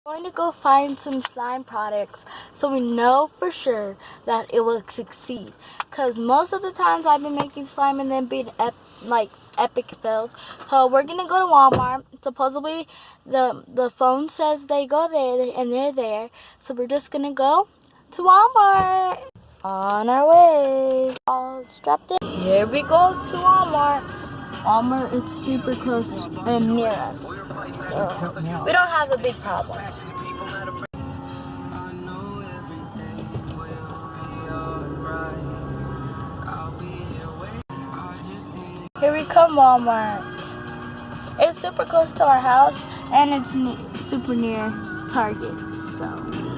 Going to go find some slime products so we know for sure that it will succeed, because most of the times I've been making slime and then being epic fails. So we're gonna go to Walmart. Supposedly the phone says they go there and they're there, so we're just gonna go to Walmart. On our way, all strapped in. Here we go to Walmart. Walmart is super close and near us, so we don't have a big problem. Here we come, Walmart. It's super close to our house and it's super near Target. So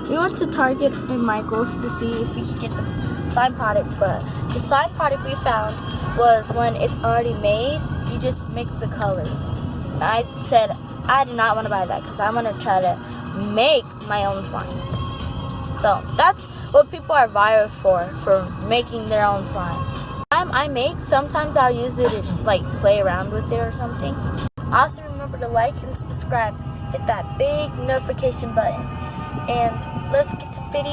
we went to Target and Michael's to see if we could get the slime product, but the slime product we found was when it's already made, you just mix the colors. And I said I do not want to buy that because I'm going to try to make my own slime. So that's what people are viral for making their own slime. I make, sometimes I'll use it to like play around with it or something. Also remember to like and subscribe. Hit that big notification button. And let's get to 50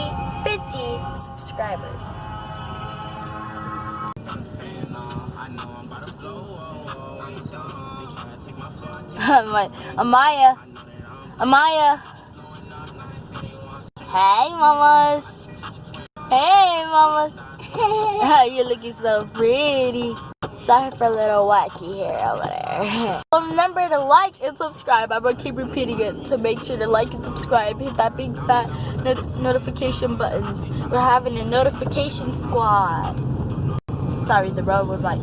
subscribers. Amaya. Hey, mamas. Hey, mamas. You're looking so pretty. Sorry for a little wacky hair over there. Remember to like and subscribe. I'm going to keep repeating it. So make sure to like and subscribe. Hit that big fat notification buttons. We're having a notification squad. Sorry, the road was like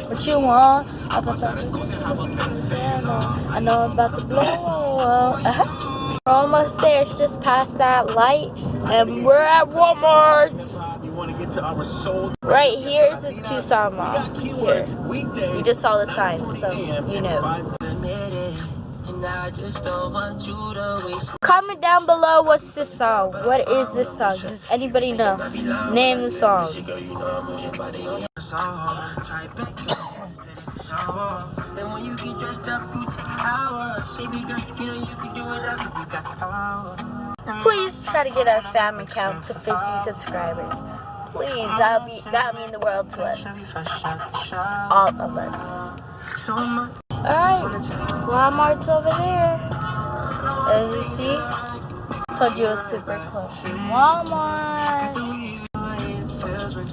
what you want? I'm about to go to the piano. I know I'm about to blow. We're almost there. It's just past that light, and we're at Walmart. Right here is the Tucson Mall. Here. You just saw the sign, so you know. Comment down below what's this song. What is this song? Does anybody know? Name the song. Please try to get our family count to 50 subscribers. Please, that would mean the world to us. All of us. Alright, Walmart's over there. As you see, told you it was super close. Walmart.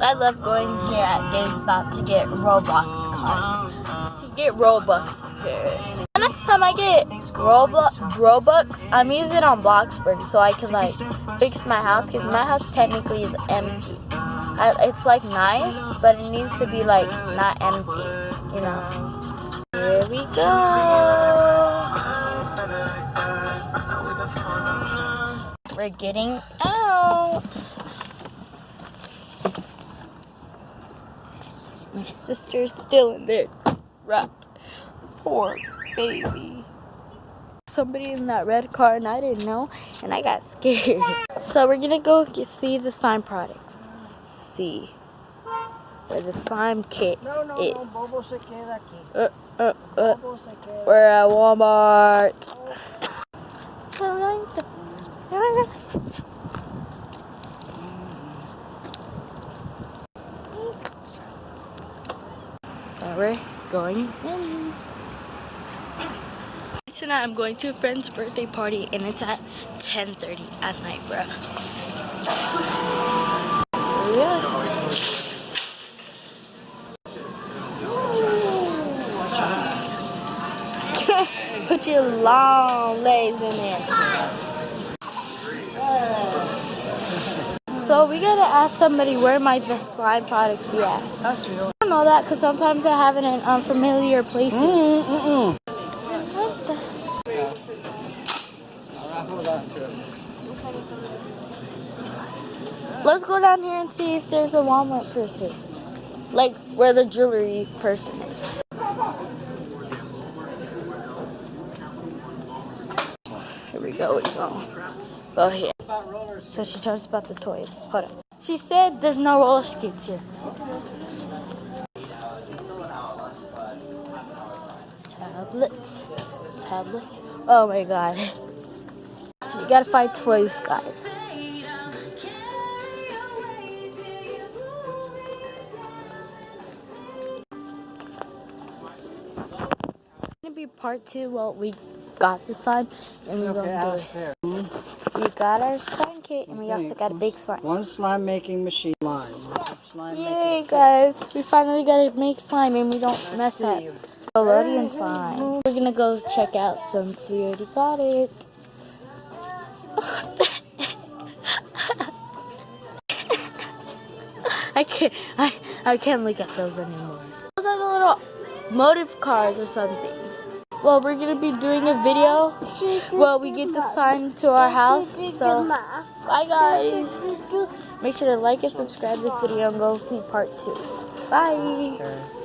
I love going here at GameStop to get Roblox cards. To get Robux here. The next time I get Robux, I'm using it on Bloxburg so I can like fix my house, because my house technically is empty. It's like nice, but it needs to be like not empty, you know. Here we go. We're getting out. My sister's still in there. Right. Poor baby. Somebody in that red car and I didn't know, and I got scared. So we're gonna go see the slime products. See where the slime kit is. We're at Walmart. So we're going in. Tonight I'm going to a friend's birthday party and it's at 10:30 at night, bro. Yeah. Put your long legs in there. So we gotta ask somebody where might the slime products be at. That's real. I don't know that because sometimes I have it in unfamiliar places. Let's go down here and see if there's a Walmart person. Like where the jewelry person is. Here we go. go, we go here. So she told us about the toys. Hold on. She said there's no roller skates here. Tablet. Oh my god. So we gotta find toys, guys. Gonna be part 2. Well, we got the slime and we're gonna do it. We got our slime kit and we also got a big slime. One slime making machine line. Yay, guys! We finally got to make slime and we don't mess up. Nickelodeon slime. We're gonna go check out since we already got it. I can't look at those anymore. Those are the little motive cars or something. Well, we're gonna be doing a video. Well, we get the slime to our house. So, bye guys. Make sure to like and subscribe this video and go see part 2. Bye.